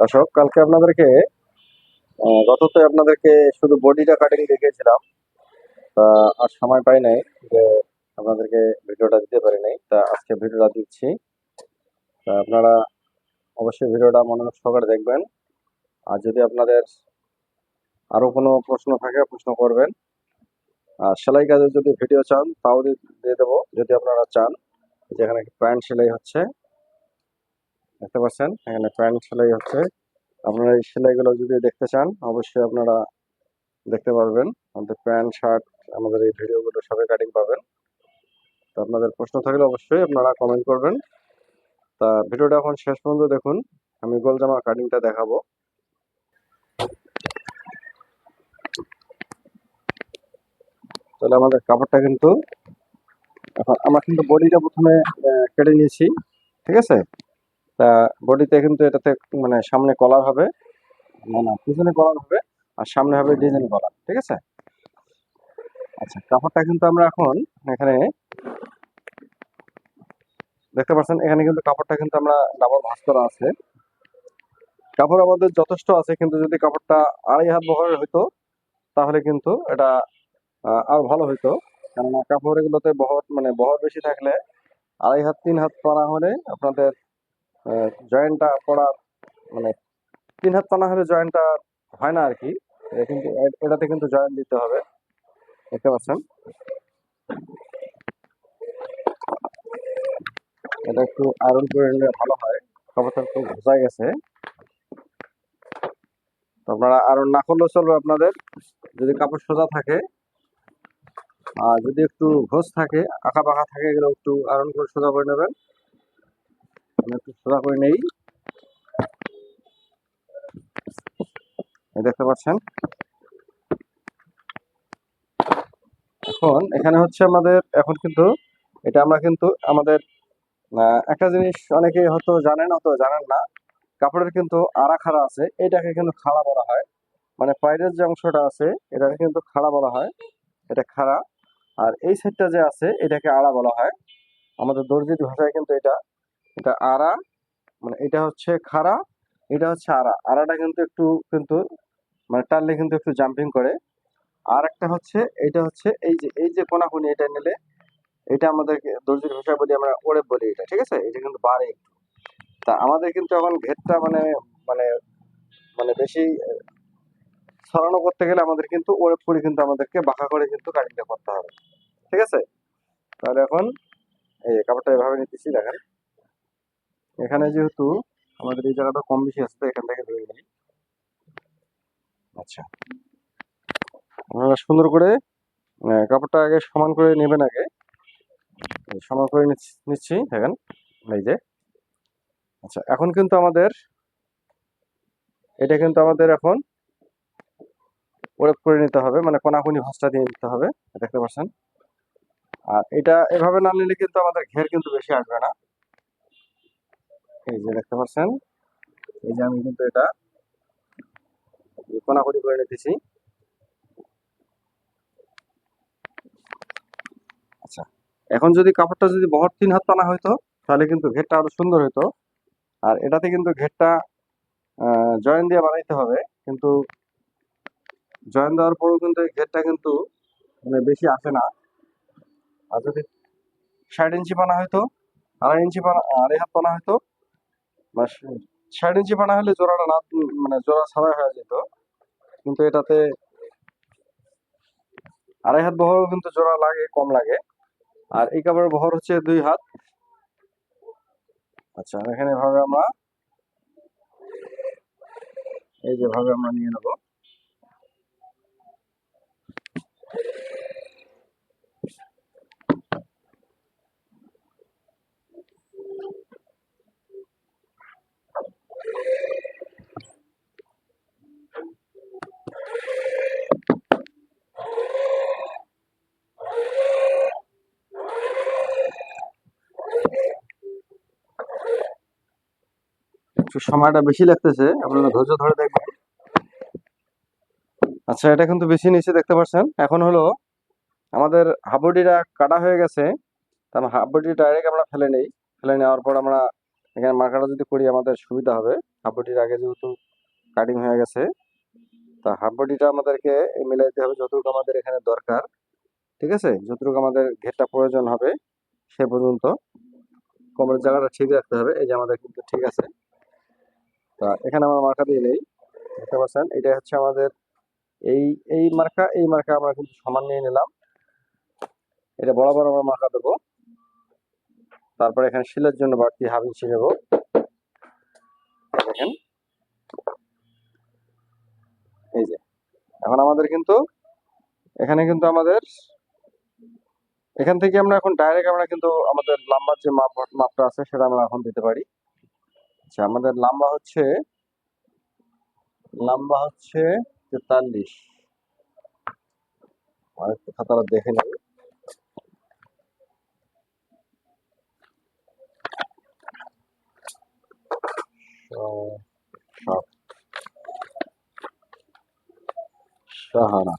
দর্শক, কালকে আপনাদেরকে গততে আপনাদেরকে শুধু বডিটা কাটিং দেখিয়েছিলাম। তা আর সময় পাই নাই যে আপনাদেরকে ভিডিওটা দিতে পারি নাই। তা আজকে ভিডিওটা দিচ্ছি। তা আপনারা অবশ্যই ভিডিওটা মনোযোগ সহকারে দেখবেন। আর যদি আপনাদের আরো কোনো প্রশ্ন থাকে প্রশ্ন করবেন। আর সেলাই কাজের যদি ভিডিও চান তাও দিয়ে দেবো, যদি আপনারা চান। যেখানে প্যান্ট সেলাই হচ্ছে, দেখতে পাচ্ছেন এখানে প্যান্ট সেলাই হচ্ছে। আপনারা এই সেলাইগুলো যদি দেখতে চান অবশ্যই আপনারা দেখতে পারবেন। আমাদের প্যান্ট শার্ট, আমাদের এই ভিডিওগুলো সবাই কাটিং পাবেন। তো আপনাদের প্রশ্ন থাকলে অবশ্যই আপনারা কমেন্ট করবেন। তা ভিডিওটা এখন শেষ পর্যন্ত দেখুন, আমি গোল জামা কাটিংটা দেখাবো। তাহলে আমাদের কাপড়টা কিন্তু এখন আমরা কিন্তু বডিটা প্রথমে কেটে নিয়েছি, ঠিক আছে। তা বডিতে কিন্তু এটাতে মানে সামনে কলার হবে, না পিছনে কলার হবে, আর সামনে হবে ডিজাইন কলার, ঠিক আছে। আচ্ছা, কাপড়টা কিন্তু আমরা এখন এখানে দেখতে পাচ্ছেন, এখানে কিন্তু কাপড়টা কিন্তু আমরা ডাবল ভাঁজ করা আছে। কাপড় আমাদের যথেষ্ট আছে, কিন্তু যদি কাপড়টা 2.5 হাত বহরের হইতো তাহলে কিন্তু এটা আরো ভালো হইতো। কেননা কাপড় এগুলোতে বহর মানে বহর বেশি থাকলে 2.5 হাত 3 হাত পানা হলে আপনাদের জয়েন্টটা পড়া মানে 3 হাত পানা হলে জয়েন্টটা হয় না আর কি। এটা কিন্তু এটাতে কিন্তু জয়েন্ট দিতে হবে, দেখতে পাচ্ছেন। এটা একটু আয়রন করে নিলে ভালো হয়। কাপড়টা একটু ভেজা গেছে, তো আপনারা আয়রন না করলেও চলবে আপনাদের, যদি কাপড় সোজা থাকে। আর যদি একটু ঘোষ থাকে, আঁকা বাঁকা থাকে, এগুলো একটু আয়রন করে সোজা করে নেবেন। আমি একটু সোজা করে নেই, দেখতে পাচ্ছেন। এখন এখানে হচ্ছে আমাদের এখন কিন্তু এটা আমরা কিন্তু আমাদের একটা জিনিস অনেকে হয়তো জানেন হয়তো জানেন না, কাপড়ের কিন্তু আড়া খাড়া আছে, এটাকে কিন্তু খাড়া বলা হয়। মানে পায়ের যে অংশটা আছে এটাকে কিন্তু খাড়া বলা হয়, এটা খাড়া। আর এই সাইডটা যে আছে এটাকে আড়া বলা হয় আমাদের দর্জির ভাষায়। কিন্তু এটা এটা আড়া, মানে এটা হচ্ছে খাড়া, এটা হচ্ছে আড়া। আড়াটা কিন্তু একটু কিন্তু মানে টানলে কিন্তু একটু জাম্পিং করে। আর একটা হচ্ছে এটা হচ্ছে এই যে কোনাকুনি এটা নিলে, এটা আমাদেরকে দর্জির ভাষায় বলি আমরা ওড়ে বলি এটা, ঠিক আছে। এটা কিন্তু বাড়ে একটু। তা আমাদের কিন্তু এখন ঘেরটা মানে মানে মানে বেশি ছড়ানো করতে গেলে আমাদের কিন্তু ওড়ে পড়ে কিন্তু আমাদেরকে বাঁকা করে কিন্তু কাটিংটা করতে হবে, ঠিক আছে। তাহলে এখন এই কাপড়টা এভাবে নিতেছি, দেখেন। এখানে যেহেতু আমাদের এই জায়গাটা কম বেশি আছে, তো এখান থেকে ধরে নিই। আচ্ছা, আপনারা সুন্দর করে কাপড়টা আগে সমান করে নেবেন আগে। সমান করে নিচ্ছি, দেখেন এই যে। আচ্ছা, এখন কিন্তু আমাদের এটা কিন্তু আমাদের এখন ওয়েব করে নিতে হবে, মানে কোনাকুনি ভাঁজটা দিয়ে নিতে হবে, দেখতে পাচ্ছেন। আর এটা এভাবে না নিলে কিন্তু আমাদের ঘের কিন্তু বেশি আসবে না। এই যে দেখতে পাচ্ছেন, এই যে আমি কিন্তু এটা কোনাকুনি করে নিতেছি। আচ্ছা, এখন যদি কাপড়টা যদি বহর 3 হাত টানা হইতো তাহলে কিন্তু ঘেরটা আরো সুন্দর হইতো। আর এটাতে কিন্তু ঘেরটা জয়েন দিয়ে বানাইতে হবে, কিন্তু জয়েন দেওয়ার পরেও কিন্তু এই ঘেরটা কিন্তু মানে বেশি আসে না। আর যদি 60 ইঞ্চি বানা হয়তো, 2.5 ইঞ্চি বানা 2.5 হাত বানা হয়তো, বা 60 ইঞ্চি বানা হলে জোড়াটা না মানে জোড়া ছাড়া হয়ে যেত। কিন্তু এটাতে 2.5 হাত বহরও কিন্তু জোড়া লাগে, কম লাগে। আর এই কাপড়ের বহর হচ্ছে 2 হাত। আচ্ছা, এখানে ভাবে আমরা এই যে ভাবে আমরা নিয়ে নেবো। একটু সময়টা বেশি লাগতেছে, আপনারা ধৈর্য ধরে দেখবেন। আচ্ছা, এটা কিন্তু বেশি নিচে দেখতে পাচ্ছেন। এখন হলো আমাদের হাফ বডিটা কাটা হয়ে গেছে, তার হাফ বডি ডাইরেক্ট আমরা ফেলে নেই। ফেলে নেওয়ার পর আমরা এখানে মার্কাটা যদি করি আমাদের সুবিধা হবে। হাফ বডির আগে যেহেতু কাটিং হয়ে গেছে, তা হাফ বডিটা আমাদেরকে মিলাইতে হবে যতটুকু আমাদের এখানে দরকার। ঠিক আছে, যতটুকু আমাদের ঘেরটা প্রয়োজন হবে সে পর্যন্ত কোমরের জায়গাটা ঠিক রাখতে হবে। এই যে আমাদের কিন্তু ঠিক আছে। তা এখানে আমরা মার্কা দিয়ে নেই, দেখতে পাচ্ছেন এটা হচ্ছে আমাদের এই এই মার্কা আমরা কিন্তু সমান নিয়ে নিলাম। এটা বরাবর আমরা মার্কা দেবো। তারপরে এখানে শিলের জন্য বাড়তি হাফ ইঞ্চি নেবো। দেখেন এই যে এখন আমাদের কিন্তু এখানে কিন্তু আমাদের এখান থেকে আমরা এখন ডাইরেক্ট আমরা কিন্তু আমাদের লম্বার যে মাপটা আছে সেটা আমরা এখন দিতে পারি। আচ্ছা, আমাদের লম্বা হচ্ছে 43। আরেকটু খাতাটা দেখে নেব। 7 সাহারা।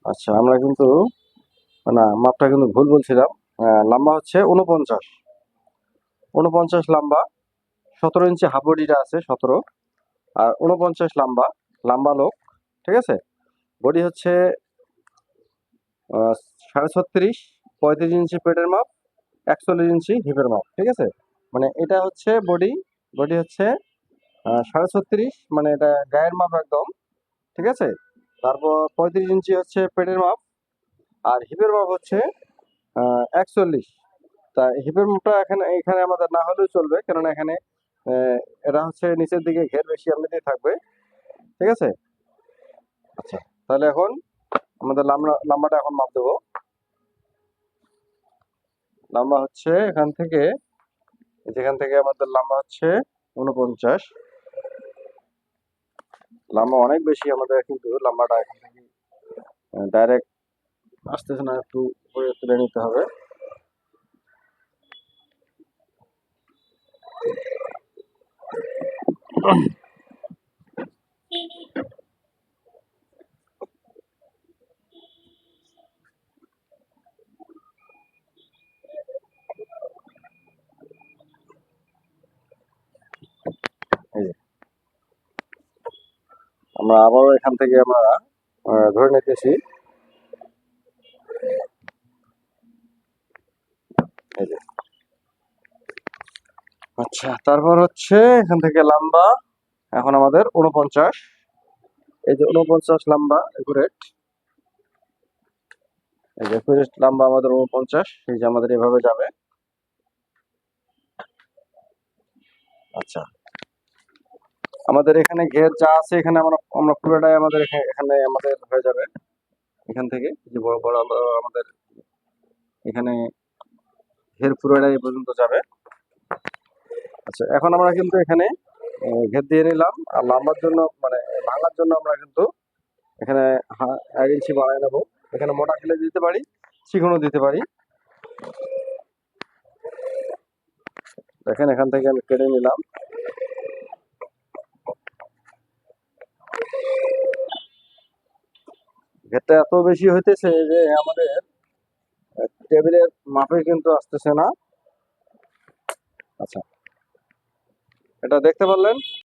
আচ্ছা, আমরা কিন্তু না, মাপটা কিন্তু ভুল বলছিলাম। লম্বা হচ্ছে 49 লম্বা। 17 ইঞ্চি হাফ বডিটা আছে 17, আর 49 লম্বা লোক। ঠিক আছে, বডি হচ্ছে 36.5, 35 ইঞ্চি পেটের মাপ, 41 ইঞ্চি হিপের মাপ। ঠিক আছে, মানে এটা হচ্ছে বডি হচ্ছে 36.5, মানে এটা গায়ের মাপ একদম। ঠিক আছে, তারপর 35 ইঞ্চি হচ্ছে পেটের মাপ, আর হিপের মাপ হচ্ছে 41। তা হিপের মাপটা এখানে এখানে আমাদের না হলেও চলবে, কারণ এখানে আহ, এটা হচ্ছে নিচের দিকে ঘের বেশি এমনিতেই থাকবে। ঠিক আছে। আচ্ছা, তাহলে এখন আমাদের লম্বাটা এখন মাপ দেবো। লম্বা হচ্ছে যেখান থেকে আমাদের লম্বা হচ্ছে 49। লম্বা অনেক বেশি আমাদের, কিন্তু লম্বাটা এখান থেকে ডাইরেক্ট আসতেছে না, একটু উপরে তুলে নিতে হবে। এই যে আমরা আবারও এখান থেকে আমরা ধরে নিতেছি। এই যে আচ্ছা, তারপর হচ্ছে এখান থেকে লম্বা এখন আমাদের 49। এই যে 49 লম্বা একুরেট। এই যে একুরেট লম্বা আমাদের 49। এই যে আমাদের এভাবে যাবে। আচ্ছা, আমাদের এখানে ঘের যা আছে এখানে আমরা আমরা পুরোটাই আমাদের এখানে আমাদের হয়ে যাবে। এখান থেকে যে বড় বড় আমাদের এখানে ঘের পুরোটাই এই পর্যন্ত যাবে। আচ্ছা, এখন আমরা কিন্তু এখানে ঘের দিয়ে নিলাম, আর লম্বার জন্য মানে ভাঙার জন্য আমরা কিন্তু এখানে 1 ইঞ্চি বাড়ায় নেবো। এখানে মোটা খেলে দিতে পারি, চিকনও দিতে পারি। দেখেন এখান থেকে আমি কেটে নিলাম। ঘেরটা এত বেশি হইতেছে যে আমাদের টেবিলের মাপে কিন্তু আসতেছে না। আচ্ছা, এটা দেখতে পারলেন।